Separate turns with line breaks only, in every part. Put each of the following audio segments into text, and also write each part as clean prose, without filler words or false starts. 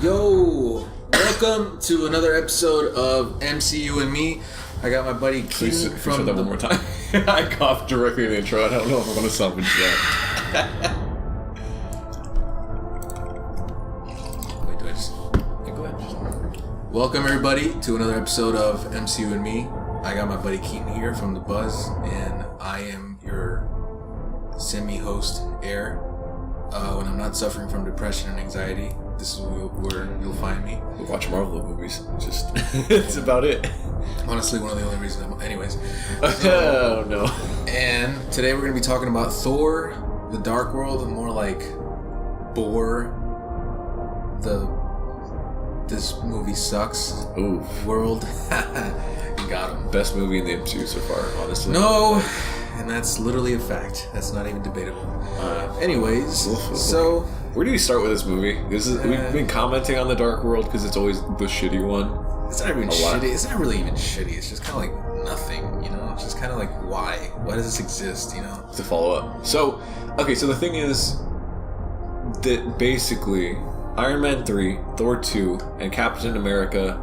Yo, welcome to another episode of MCU and Me. I got my buddy Keaton
from that one more time. I coughed directly in the intro. I don't know if I want to salvage that.
Wait, do I just... Yeah, go ahead. Welcome everybody to another episode of MCU and Me. I got my buddy Keaton here from The Buzz, and I am your semi-host, Air. When I'm not suffering from depression and anxiety, this is where you'll find me.
We watch Marvel movies. Just it's about it.
Honestly, one of the only reasons. Anyways.
Oh no.
And today we're going to be talking about Thor, the Dark World, more like Boar, this movie sucks.
Ooh.
World. You got him.
Best movie in the MCU so far, honestly.
No. And that's literally a fact. That's not even debatable. Anyways, so...
Where do we start with this movie? We've been commenting on the Dark World because it's always the shitty one.
It's not even shitty. It's not really even shitty. It's just kind of like nothing, you know? It's just kind of like, why? Why does this exist, you know?
To follow up. So the thing is that basically Iron Man 3, Thor 2, and Captain America,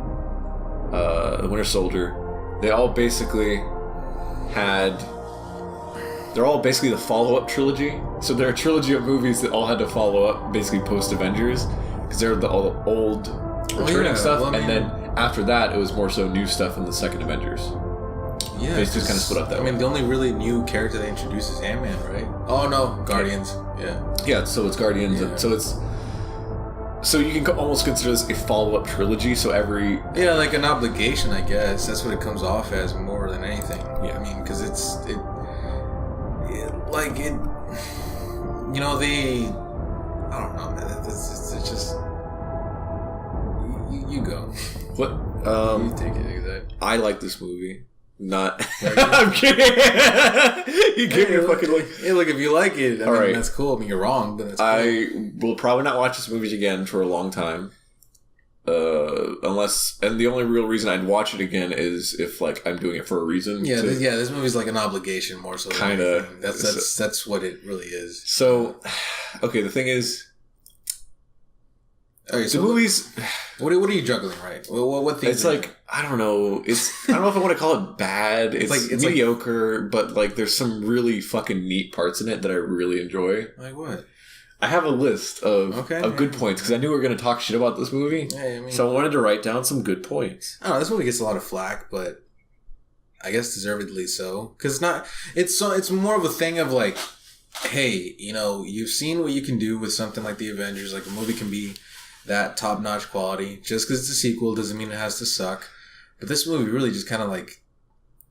the Winter Soldier, they all basically they're all basically the follow-up trilogy. So they're a trilogy of movies that all had to follow up basically post-Avengers because they're all the old returning stuff. Well, and then after that, it was more so new stuff in the second Avengers.
Yeah.
They just kind of split up that way.
I mean, the only really new character they introduced is Ant-Man, right? Oh, no. Guardians. Yeah.
Yeah, so it's Guardians. Yeah. So you can almost consider this a follow-up trilogy. So every...
Yeah, like an obligation, I guess. That's what it comes off as more than anything.
Yeah.
I mean, because you know, I don't know, man. It's just you go.
What?
You take it, exactly.
I like this movie. Not. I'm kidding. You give me a fucking look.
Hey, look, if you like it, I mean,
right.
That's cool. I mean, you're wrong, but that's cool.
I will probably not watch this movie again for a long time. And the only real reason I'd watch it again is if like I'm doing it for a reason.
Yeah, this movie's like an obligation more so.
Kind of.
That's what it really is.
So, okay, the thing is,
okay, so the movies. What are you juggling, right? What things?
It's like I don't know. I don't know if I want to call it bad. It's mediocre, but like there's some really fucking neat parts in it that I really enjoy.
Like what?
I have a list of good points because I knew we were going to talk shit about this movie.
Yeah, I mean,
so I wanted to write down some good points.
I don't know. This movie gets a lot of flack, but I guess deservedly so. Because it's more of a thing of like, hey, you know, you've seen what you can do with something like the Avengers. Like a movie can be that top-notch quality. Just because it's a sequel doesn't mean it has to suck. But this movie really just kind of like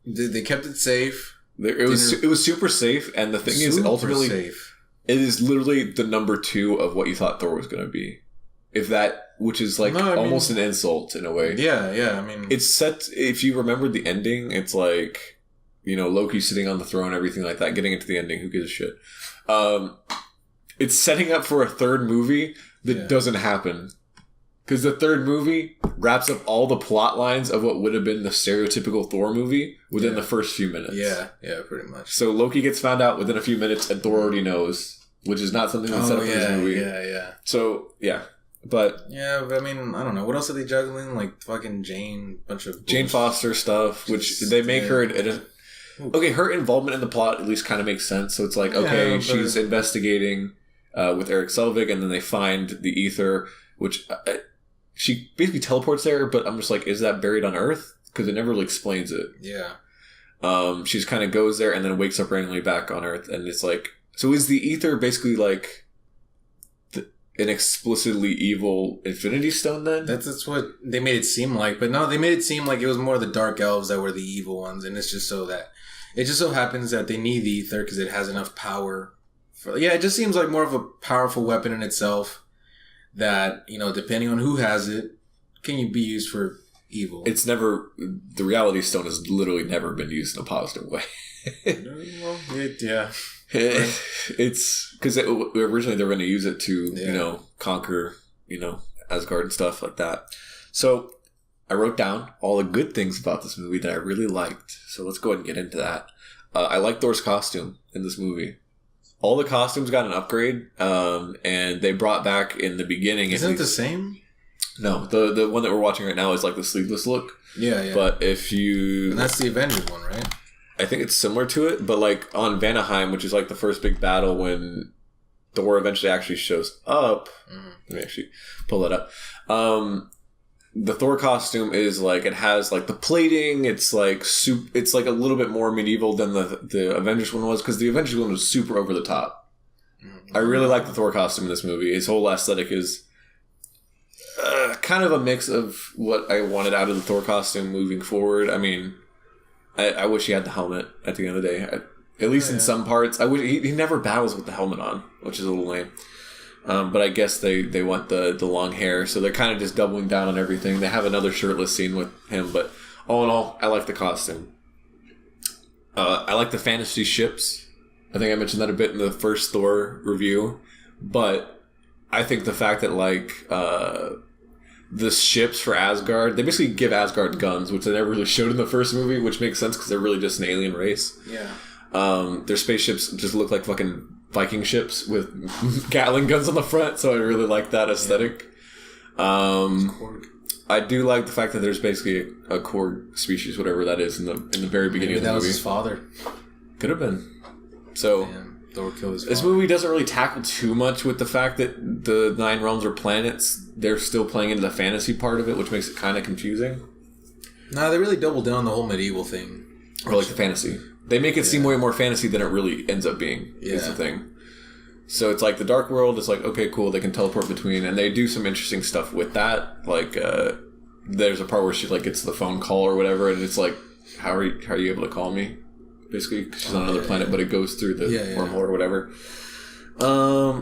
they kept it safe.
It was super safe, and the thing is, ultimately. Safe. It is literally the number 2 of what you thought Thor was going to be. Which is like almost an insult in a way.
Yeah, I mean...
It's set, if you remember the ending, it's like, you know, Loki sitting on the throne, everything like that, getting into the ending, who gives a shit. It's setting up for a third movie that doesn't happen. Because the third movie wraps up all the plot lines of what would have been the stereotypical Thor movie within the first few minutes.
Yeah, pretty much.
So Loki gets found out within a few minutes, and Thor already knows. Which is not something that's set up for this movie.
Yeah.
So, yeah. But...
Yeah, but I mean, I don't know. What else are they juggling? Like, fucking Jane
Foster stuff, which they make her... Okay, her involvement in the plot at least kind of makes sense. So it's like, okay, she's investigating with Eric Selvig, and then they find the ether, which... she basically teleports there, but I'm just like, is that buried on Earth? Because it never really explains it.
Yeah.
She just kind of goes there and then wakes up randomly back on Earth, and it's like... So is the ether basically like an explicitly evil Infinity Stone then?
That's what they made it seem like. But no, they made it seem like it was more the Dark Elves that were the evil ones. And it's just so that... It just so happens that they need the ether because it has enough power. It just seems like more of a powerful weapon in itself that, you know, depending on who has it, can be used for evil.
It's never... The Reality Stone has literally never been used in a positive way.
Yeah.
It's because originally they were going to use it to you know, conquer, you know, Asgard and stuff like that. So I wrote down all the good things about this movie that I really liked. So let's go ahead and get into that. I like Thor's costume in this movie. All the costumes got an upgrade, and they brought back in the beginning.
Isn't it the same?
No, the one that we're watching right now is like the sleeveless look.
Yeah.
But if you...
And that's the Avengers one, right?
I think it's similar to it, but like on Vanaheim, which is like the first big battle when Thor eventually actually shows up. Let me actually pull that up. The Thor costume is like, it has like the plating. It's like it's like a little bit more medieval than the Avengers one was, because the Avengers one was super over the top. I really like the Thor costume in this movie. His whole aesthetic is kind of a mix of what I wanted out of the Thor costume moving forward. I mean, I wish he had the helmet at the end of the day. At least in some parts. I wish he never battles with the helmet on, which is a little lame. But I guess they want the long hair, so they're kind of just doubling down on everything. They have another shirtless scene with him, but all in all, I like the costume. I like the fantasy ships. I think I mentioned that a bit in the first Thor review, but I think the fact that like the ships for Asgard, they basically give Asgard guns, which they never really showed in the first movie, which makes sense because they're really just an alien race.
Yeah.
Their spaceships just look like fucking Viking ships with Gatling guns on the front, so I really like that aesthetic. I do like the fact that there's basically a Korg species, whatever that is, in the very beginning of the movie. That was
his father.
Could have been. So
Thor killed his father.
This movie doesn't really tackle too much with the fact that the 9 realms are planets. They're still playing into the fantasy part of it, which makes it kind of confusing.
No, they really double down on the whole medieval thing.
Or like the fantasy. They make it seem way more fantasy than it really ends up being, is the thing. So it's like the Dark World is like, okay, cool, they can teleport between, and they do some interesting stuff with that. Like, there's a part where she like gets the phone call or whatever, and it's like, how are you able to call me? Basically, 'cause she's on another planet, but it goes through the wormhole or whatever.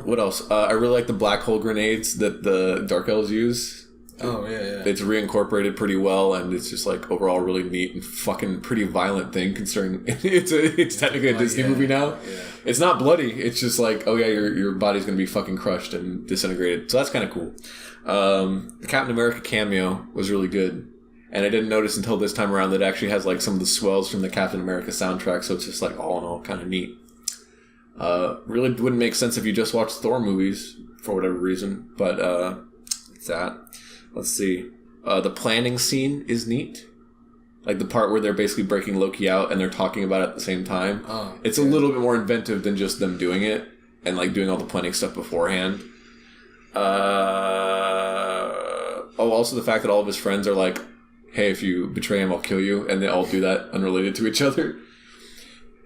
What else? I really like the black hole grenades that the Dark Elves use.
Oh, yeah.
It's reincorporated pretty well, and it's just like overall really neat and fucking pretty violent thing, considering it's technically a Disney movie now. Yeah. It's not bloody. It's just like, oh yeah, your body's gonna be fucking crushed and disintegrated. So that's kind of cool. The Captain America cameo was really good, and I didn't notice until this time around that it actually has like some of the swells from the Captain America soundtrack. So it's just like all in all kind of neat. Really wouldn't make sense if you just watched Thor movies for whatever reason, but it's that. Let's see. The planning scene is neat. Like the part where they're basically breaking Loki out and they're talking about it at the same time. It's a little bit more inventive than just them doing it and like doing all the planning stuff beforehand. Also the fact that all of his friends are like, hey, if you betray him, I'll kill you. And they all do that unrelated to each other.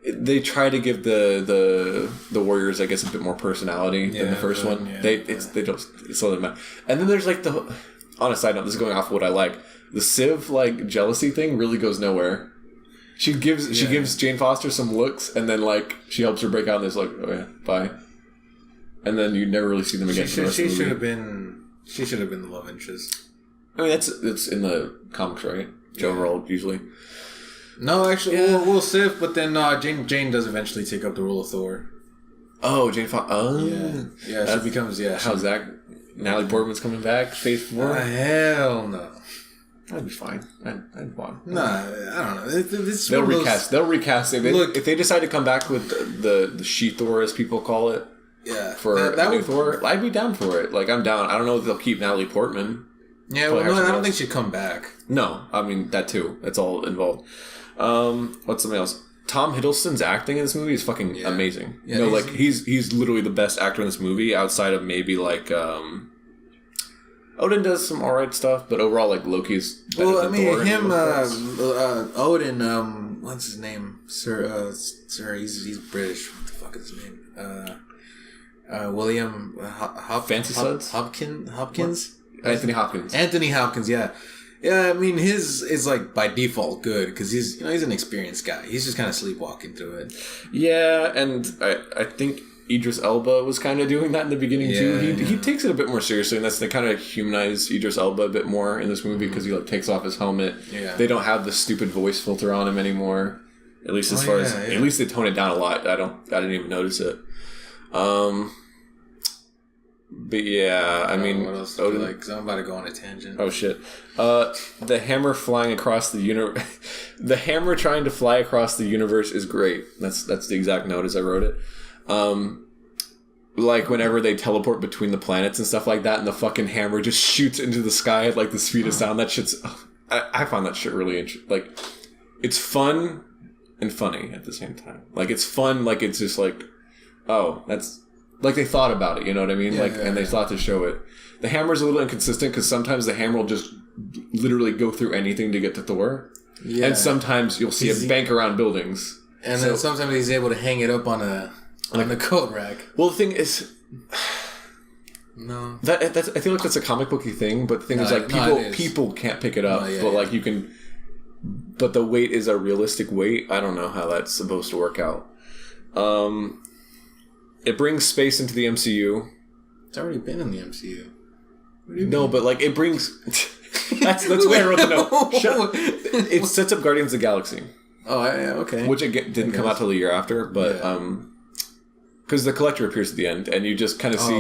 They try to give the Warriors, I guess, a bit more personality than the first one. It's all that matter. And then there's like on a side note, this is going off of what I like. The Civ like jealousy thing really goes nowhere. She gives Jane Foster some looks, and then like she helps her break out, and it's like, oh yeah, bye. And then you never really see them again.
She should have been the love interest.
I mean, it's in the comics, right? Overall, usually.
No, actually, well, Civ, but then Jane does eventually take up the role of Thor.
Oh, Jane Foster. Oh,
yeah. She becomes
How's that? Natalie Portman's coming back, Phase 4?
Hell no.
That'd be fine. I'd want.
Nah, I don't know.
They'll recast. They'll recast. If they decide to come back with the She-Thor, as people call it, for that new Thor, I'd be down for it. Like, I'm down. I don't know if they'll keep Natalie Portman.
Yeah, well, no, I don't think she'd come back.
No, I mean, that too. That's all involved. What's something else? Tom Hiddleston's acting in this movie is fucking amazing. Yeah, he's literally the best actor in this movie outside of maybe like Odin does some alright stuff, but overall like Loki's better than Thor.
Him Odin, what's his name? Sir, he's British. What the fuck is his name? William Hopkins?
Anthony Hopkins.
Anthony Hopkins, yeah. Yeah, I mean, his is like by default good because he's an experienced guy. He's just kind of sleepwalking through it.
Yeah, and I think Idris Elba was kind of doing that in the beginning too. He takes it a bit more seriously, and that's they kind of humanize Idris Elba a bit more in this movie because he like takes off his helmet. Yeah, they don't have the stupid voice filter on him anymore. At least at least they tone it down a lot. I didn't even notice it. But yeah, I mean,
what else do you like? Because I'm about to go on a tangent.
Oh shit! The hammer flying across the universe. The hammer trying to fly across the universe is great. That's the exact note as I wrote it. like whenever they teleport between the planets and stuff like that, and the fucking hammer just shoots into the sky at like the speed of sound. That shit's. I find that shit really interesting. Like, it's fun and funny at the same time. Like, it's fun. Like, it's just like, oh, that's like they thought about it. You know what I mean? And they thought to show it. The hammer's a little inconsistent because sometimes the hammer will just literally go through anything to get to Thor, and sometimes you'll see it bank around buildings,
and then sometimes he's able to hang it up on the coat rack.
Well, the thing is, no, that's I feel like that's a comic booky thing. But the thing is, like people can't pick it up, but like you can. But the weight is a realistic weight. I don't know how that's supposed to work out. It brings space into the MCU.
It's already been in the MCU.
No, but like it brings. that's where I wrote the note. It sets up Guardians of the Galaxy.
Oh, yeah, okay.
Which it didn't come out till the year after, but because the Collector appears at the end, and you just kind of see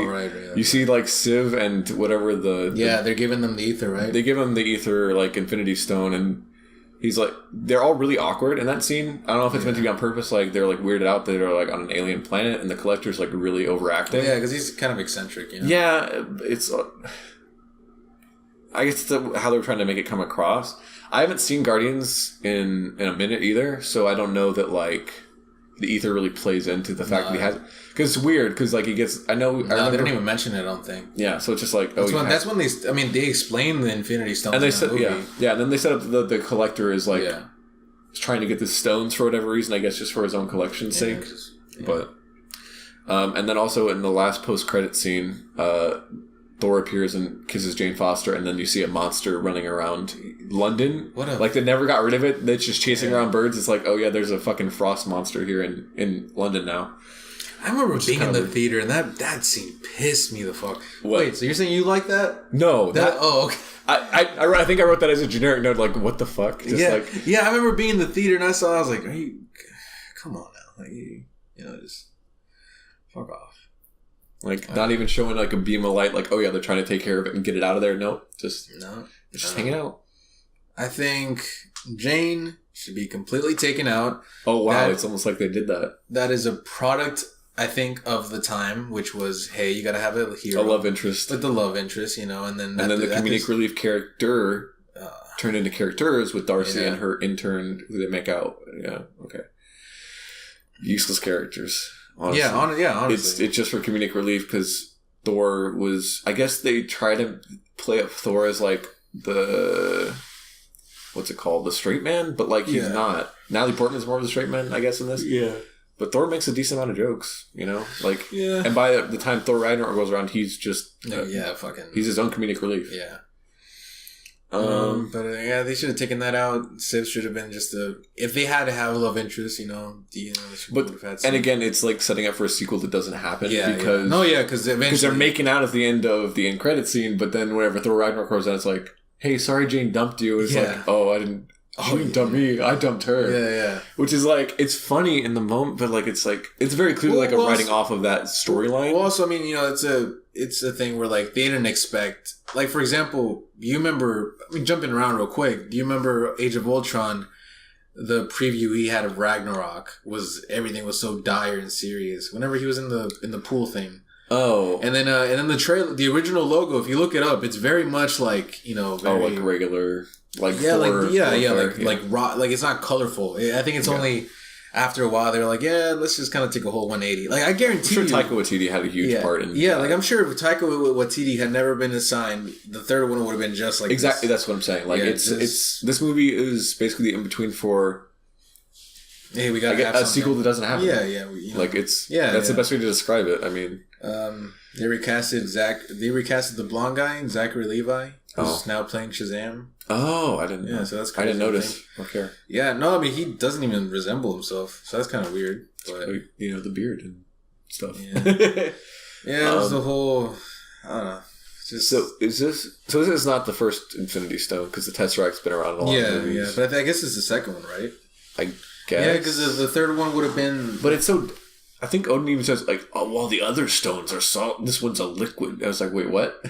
you see like Civ and whatever
they're giving them the ether, right?
They give him the ether, like Infinity Stone, and he's like they're all really awkward in that scene. I don't know if it's meant to be on purpose, like they're like weirded out that they're like on an alien planet, and the Collector's like really overacting.
Yeah, because he's kind of eccentric, you know?
Yeah, it's. I guess how they're trying to make it come across. I haven't seen Guardians in a minute either, so I don't know that like the ether really plays into the fact that he has. Because it's weird, because like he gets. I know.
No, they don't even mention it. I don't think.
Yeah, so it's just like
that's when they. I mean, they explain the Infinity Stones.
And they said yeah. And then they set up the Collector is like trying to get the stones for whatever reason. I guess just for his own collection's sake. But and then also in the last post-credit scene, Thor appears and kisses Jane Foster, and then you see a monster running around London. Like they never got rid of it. It's just chasing around birds. It's like, oh yeah, there's a fucking frost monster here in London now.
I remember being in the theater, and that scene pissed me the fuck.
What?
Wait, so you're saying you like that?
No.
Oh, okay.
I think I wrote that as a generic note, like, what the fuck? Just
I remember being in the theater, and I was like, are you... Come on now. Like, just... Fuck off.
Like, not even showing, like, a beam of light, like, oh, yeah, they're trying to take care of it and get it out of there. No. Just hanging out.
I think Jane should be completely taken out.
Oh, wow. It's almost like they did that.
That is a product, I think, of the time, which was, hey, you got to have a hero.
A love interest.
With the love interest, and then...
And then the comedic relief character turned into characters with Darcy and her intern who they make out. Yeah, okay. Useless characters. Honestly.
Honestly.
It's just for comedic relief because Thor was... I guess they try to play up Thor as, like, the... What's it called? The straight man? But, like, he's not. Natalie Portman's more of the straight man, I guess, in this.
Yeah.
But Thor makes a decent amount of jokes, Like, and by the time Thor Ragnarok goes around, he's just... He's his own comedic relief.
Yeah. They should have taken that out. Civ should have been just if they had to have a love interest,
and again, it's like setting up for a sequel that doesn't happen because they're making out at the end of the end credit scene, but then whenever Thor Ragnarok goes out, it's like, hey, sorry, Jane dumped you. It's like, oh, I didn't. She didn't dump me. I dumped her.
Yeah.
Which is like, it's funny in the moment, but like, it's very clearly a writing off of that storyline.
Well, also, I mean, it's a thing where like they didn't expect, like, for example, you remember, jumping around real quick, do you remember Age of Ultron? The preview he had of Ragnarok was everything was so dire and serious. Whenever he was in the pool thing. Oh, and then the trailer, the original logo. If you look it up, it's very much like very,
like regular. Like
Thor, like raw, like it's not colorful. I think it's only after a while they're like, let's just kind of take a whole 180. Like I guarantee,
I'm sure Taika Waititi had a huge part in.
Yeah, like I'm sure if Taika Waititi had never been assigned, the third one would have been just like
exactly. That's what I'm saying. Like it's this movie is basically the in between for.
Hey, we got
a sequel that doesn't happen.
Yeah.
It's that's the best way to describe it. I mean,
they recasted the blonde guy, Zachary Levi, who's now playing Shazam.
Oh, I didn't.
Yeah, so that's crazy.
I did't notice. Okay.
Yeah, no, I mean he doesn't even resemble himself, so that's kind of weird. But
the beard and stuff.
Yeah, it was the whole. I don't know.
So this is not the first Infinity Stone because the Tesseract's been around a lot.
Yeah, but I guess it's the second one, right?
I guess. Yeah,
because the third one would have been.
But it's so. I think Odin even says like, "Oh, well, the other stones are salt. This one's a liquid." I was like, "Wait, what?"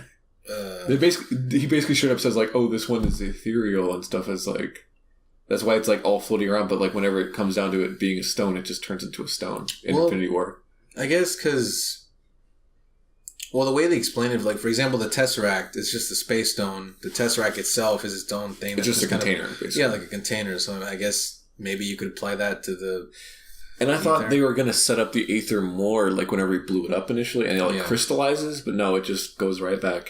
He basically straight up says like, "Oh, this one is ethereal and stuff." It's like that's why it's like all floating around. But like whenever it comes down to it being a stone, it just turns into a stone in Infinity War.
I guess because Well, the way they explain it, like for example, the Tesseract is just a space stone. The Tesseract itself is its own thing.
It's just a container, basically.
Yeah, like a container. So I guess maybe you could apply that to the.
And I thought they were going to set up the Aether more, like whenever he blew it up initially, and it crystallizes, but no, it just goes right back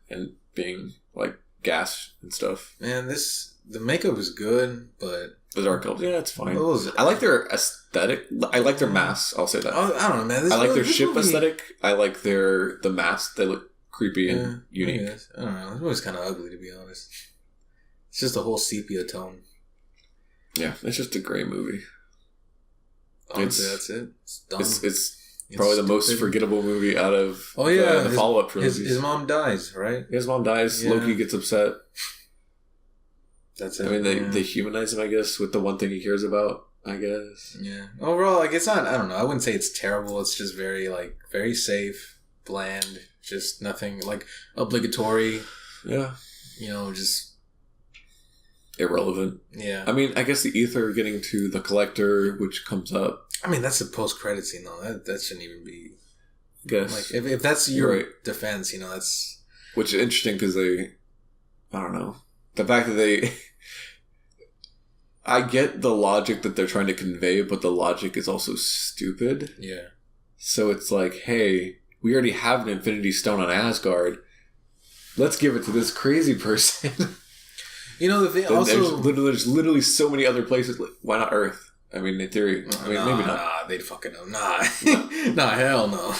and being like gas and stuff.
Man, the makeup is good, but
the Dark Elves, yeah, it's fine. I like their aesthetic. I like their masks. I'll say that.
I don't know, man.
I like their ship aesthetic. I like the masks. They look creepy and unique.
I don't know. It's always kind of ugly, to be honest. It's just a whole sepia tone.
Yeah, it's just a gray movie.
Honestly, that's it. It's dumb.
It's probably the most forgettable movie out of the follow-up trilogies.
His mom dies, right?
His mom dies. Yeah. Loki gets upset.
That's it.
I mean, they humanize him, I guess, with the one thing he cares about, I guess.
Yeah. Overall, like, it's not, I don't know, I wouldn't say it's terrible. It's just very, like, very safe, bland, just nothing, like, obligatory.
Yeah.
You know, just...
irrelevant.
Yeah.
I mean, I guess the Aether getting to the Collector, which comes up.
I mean, that's a post-credit scene, though. That shouldn't even be...
I guess.
Like, if that's your defense, you know, that's...
Which is interesting, because they... I don't know. The fact that they... I get the logic that they're trying to convey, but the logic is also stupid.
Yeah.
So it's like, hey, we already have an Infinity Stone on Asgard. Let's give it to this crazy person.
You know, the thing also...
There's literally so many other places. Like, why not Earth? I mean, in theory. Maybe not.
Nah, they'd fucking know. Nah. Nah, hell no.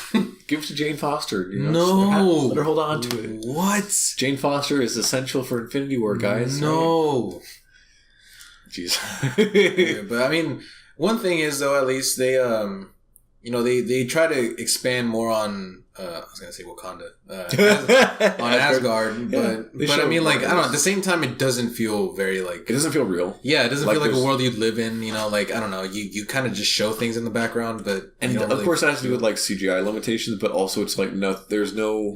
Give it to Jane Foster. You
know? No.
Let her hold on to it.
What?
Jane Foster is essential for Infinity War, guys.
No.
Right? Jeez.
Yeah, but I mean, one thing is, though, at least they, you know, they try to expand more on, I was going to say Wakanda, on Asgard, but I mean, like, I don't know, at the same time, it doesn't feel very, like...
It doesn't feel real.
Yeah, it doesn't feel like a world you'd live in, you know, like, I don't know, you kind of just show things in the background, but...
And of course it has to do with, like, CGI limitations, but also it's like, no, there's no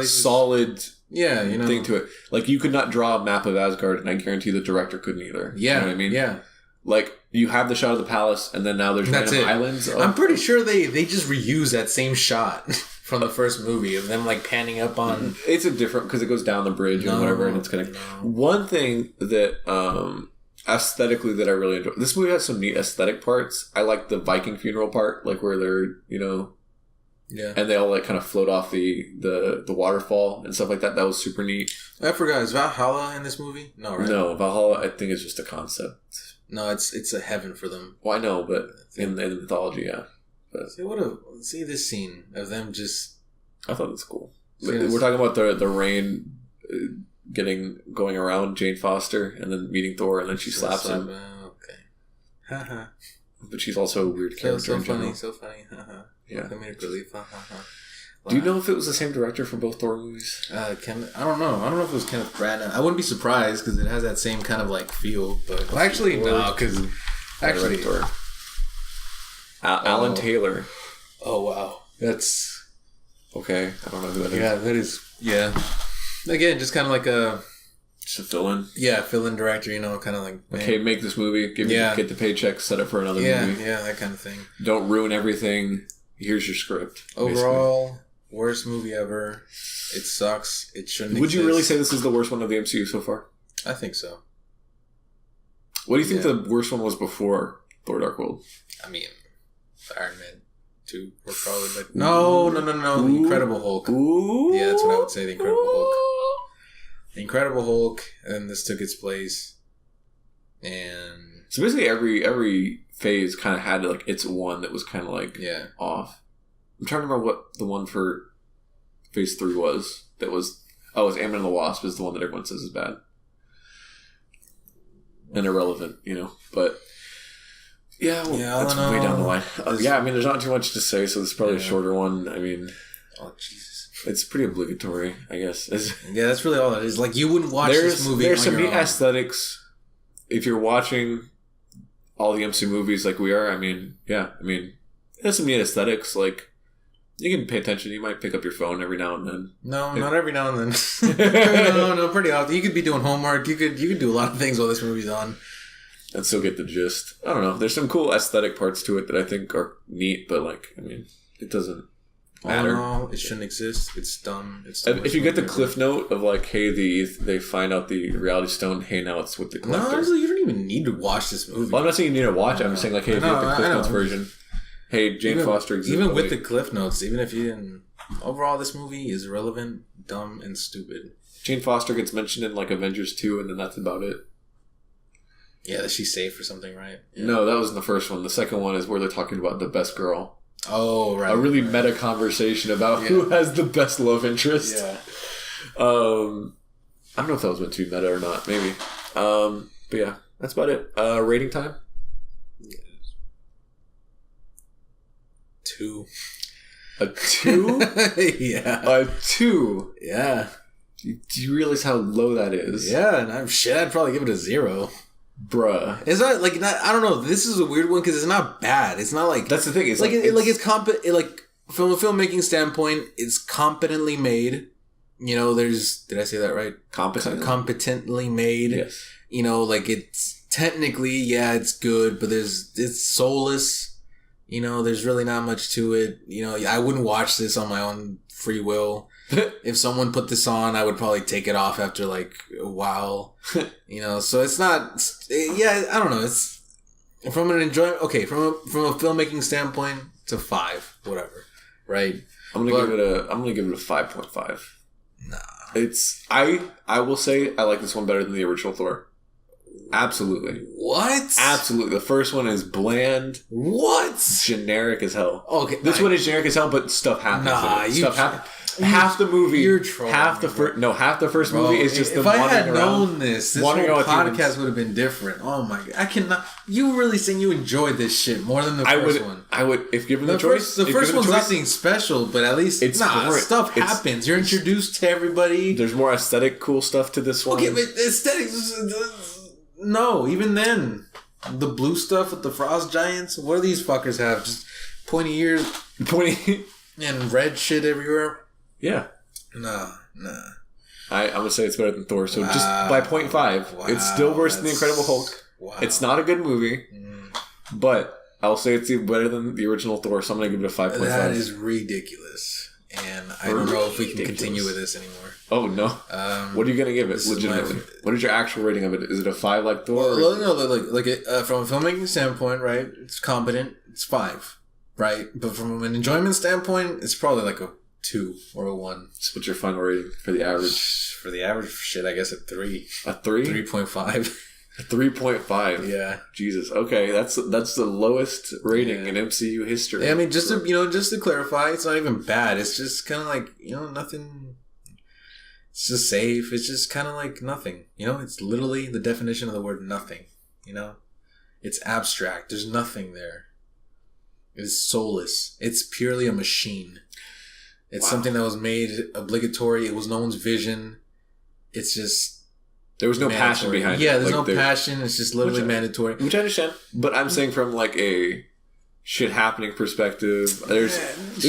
solid...
Yeah, you know,
thing to it. Like, you could not draw a map of Asgard, and I guarantee the director couldn't either.
Yeah,
you know what I mean?
Yeah.
Like, you have the shot of the palace, and then now there's random islands.
I'm pretty sure they just reuse that same shot from the first movie of them, like, panning up on...
It's a different... Because it goes down the bridge and whatever, and it's kind of... One thing that, aesthetically, that I really enjoy... This movie has some neat aesthetic parts. I like the Viking funeral part, like, where they're, you know...
Yeah.
And they all, like, kind of float off the waterfall and stuff like that. That was super neat.
I forgot. Is Valhalla in this movie? No, right?
No, Valhalla, I think, is just a concept.
No, it's a heaven for them.
Well, I know, but in the mythology, yeah. But
see this scene of them just...
I thought it was cool. We're talking about the rain going around Jane Foster and then meeting Thor, and then she slaps him.
Okay. Haha.
But she's also a weird character in general.
So funny. Haha.
Yeah.
Comedic relief.
Do you know if it was the same director for both Thor movies?
I don't know. I don't know if it was Kenneth Branagh. I wouldn't be surprised because it has that same kind of like feel. But actually, no, because actually,
Alan Taylor.
Oh wow, that's
okay. I don't know who that is.
Yeah, that is. Yeah, again, just kind of like
just a fill-in.
Yeah, fill-in director. You know, kind of like
okay, make this movie, get the paycheck, set it for another movie.
Yeah, that kind of thing.
Don't ruin everything. Here's your script.
Overall, basically. Worst movie ever. It sucks. It shouldn't.
Would you really say this is the worst one of the MCU so far?
I think so.
What do you think the worst one was before Thor: Dark World?
I mean, Iron Man 2 were probably like no. The Incredible Hulk.
Ooh.
Yeah, that's what I would say. The Incredible Hulk. The Incredible Hulk, and this took its place. And
so basically, every phase kind of had like its one that was kind of like off. I'm trying to remember what the one for phase 3 was. That was it was Ant-Man and the Wasp is the one that everyone says is bad and irrelevant, you know. But that's way down the line. I mean, there's not too much to say, so this is probably a shorter one. I mean,
oh Jesus,
it's pretty obligatory, I guess.
Yeah, that's really all it is. Like, you wouldn't watch this movie.
There's some neat aesthetics if you're watching all the MC movies like we are. I mean, there's some neat aesthetics. Like, you can pay attention. You might pick up your phone every now and then.
No, not every now and then. no, pretty often. You could be doing homework. You could do a lot of things while this movie's on.
And still get the gist. I don't know. There's some cool aesthetic parts to it that I think are neat, but like, I mean, it doesn't
All in all, it shouldn't exist. It's dumb.
If you get the cliff note of like, hey, they find out the reality stone, hey, now it's with the collector.
No, honestly, you don't even need to watch this movie.
Well, I'm not saying you need to watch it. I'm saying like, hey, if you get the cliff notes version, hey, Jane Foster exists.
Even with the cliff notes, even if you didn't... Overall, this movie is irrelevant, dumb, and stupid.
Jane Foster gets mentioned in like Avengers 2, and then that's about it.
Yeah, that she's safe or something, right? Yeah.
No, that was in the first one. The second one is where they're talking about the best girl.
Oh, right.
A really meta conversation about who has the best love interest.
Yeah.
I don't know if that was meant to be meta or not. Maybe. But yeah, that's about it. Rating time?
2.
A 2?
Yeah.
A 2?
Yeah.
Do you realize how low that is?
Yeah, and I'd probably give it a 0.
Bruh.
It's not like I don't know. This is a weird one because it's not bad. It's not like
that's the thing. It's
like from a filmmaking standpoint, it's competently made. You know, did I say that right? Competently made.
Yes.
You know, like it's technically, it's good, but it's soulless. You know, there's really not much to it. You know, I wouldn't watch this on my own free will. If someone put this on, I would probably take it off after like a while. You know, so it's not. I don't know. It's from an enjoyment. Okay, from a filmmaking standpoint, it's a 5, whatever. Right.
I'm gonna give it a 5.5.
Nah.
It's I will say I like this one better than the original Thor. Absolutely.
What?
Absolutely. The first one is bland.
What?
Generic as hell.
Okay.
This one is generic as hell, but stuff happens.
Nah,
stuff happens. Half the movie.
You're trolling.
Half the first movie is just them
wandering
around.
If I had known this whole podcast would have been different. Oh my god! I cannot. You were really saying you enjoyed this shit more than the first one?
I would, if given the choice.
The first one's nothing special, but at least stuff happens. You're introduced to everybody.
There's more aesthetic, cool stuff to this one.
Okay, but aesthetics. No, even then, the blue stuff with the frost giants. What do these fuckers have? Just pointy ears, and red shit everywhere.
Yeah.
Nah.
I'm going to say it's better than Thor. So just by 0.5, it's still worse than The Incredible Hulk.
Wow.
It's not a good movie, but I'll say it's better than the original Thor, so I'm going to give it a 5.5.
That is ridiculous. And I don't know if we can continue with this anymore.
Oh, no. What are you going to give it, legitimately? What is your actual rating of it? Is it a 5 like Thor?
Well, no, from a filmmaking standpoint, right, it's competent. It's 5, right? But from an enjoyment standpoint, it's probably like a 2 or a 1.
So what's your final rating for the average?
For the average shit, I guess a 3.
A 3?
3.5.
A 3.5.
Yeah.
Jesus. Okay, that's the lowest rating in MCU history.
Yeah, I mean, just to clarify, it's not even bad. It's just kind of like, nothing. It's just safe. It's just kind of like nothing. It's literally the definition of the word nothing. It's abstract. There's nothing there. It's soulless. It's purely a machine. It's something that was made obligatory. It was no one's vision. It's just...
There was no passion behind it.
Yeah, there's no passion. It's just literally mandatory.
Which I understand. But I'm saying from like a shit happening perspective, there's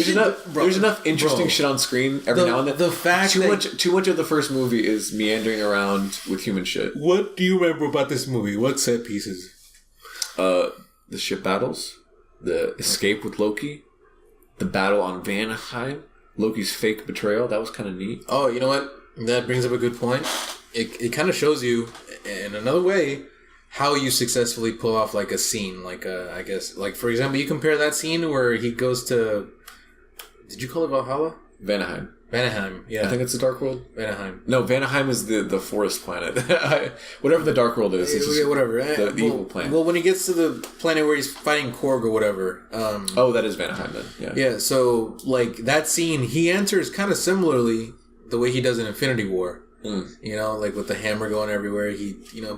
enough interesting shit on screen every now and then.
The fact
too much of the first movie is meandering around with human shit.
What do you remember about this movie? What set pieces?
The ship battles. The escape with Loki. The battle on Vanaheim. Loki's fake betrayal. That was kind of neat.
Oh, you know what? That brings up a good point. It kind of shows you, in another way, how you successfully pull off like a scene. Like, I guess, like for example, you compare that scene where he goes to... Did you call it Valhalla?
Vanaheim.
Vanaheim, yeah.
I think it's the Dark World.
Vanaheim.
No, Vanaheim is the forest planet. Whatever the Dark World is. It's just
whatever.
The evil planet.
Well, when he gets to the planet where he's fighting Korg or whatever.
That is Vanaheim then. Yeah.
Yeah, so, like, that scene, he enters kind of similarly the way he does in Infinity War. Like with the hammer going everywhere.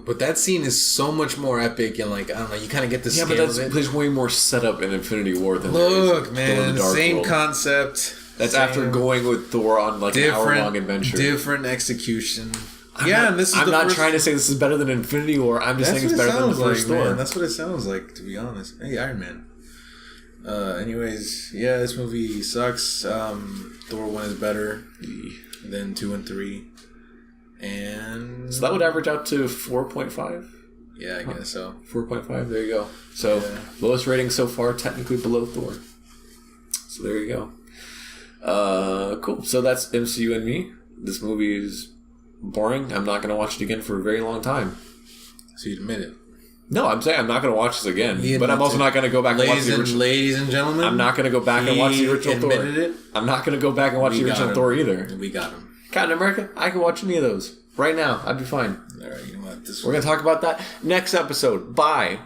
But that scene is so much more epic and like, I don't know, you kind of get the scale of it.
There's way more setup in Infinity War than
Look, man, same concept.
That's after going with Thor on like an hour-long adventure.
Different execution.
I'm not trying to say this is better than Infinity War. I'm just saying it's better than the first Thor.
Man. That's what it sounds like, to be honest. Hey, Iron Man. Anyways, yeah, this movie sucks. Thor 1 is better than 2 and 3. And...
So that would average out to 4.5?
Yeah, I guess so.
4.5, there you go. So, lowest rating so far, technically below Thor. So there you go. Cool. So that's MCU and me. This movie is boring. I'm not going to watch it again for a very long time.
So you admit it.
No, I'm saying I'm not going to watch this again. But I'm also not going to go back and watch the original.
Ladies and gentlemen,
I'm not going to go back and watch the original Thor.
It.
I'm not going to go back and watch the original Thor either.
We got him.
Captain America, I can watch any of those. Right now, I'd be fine.
All right, you know what?
We're going to talk about that next episode. Bye.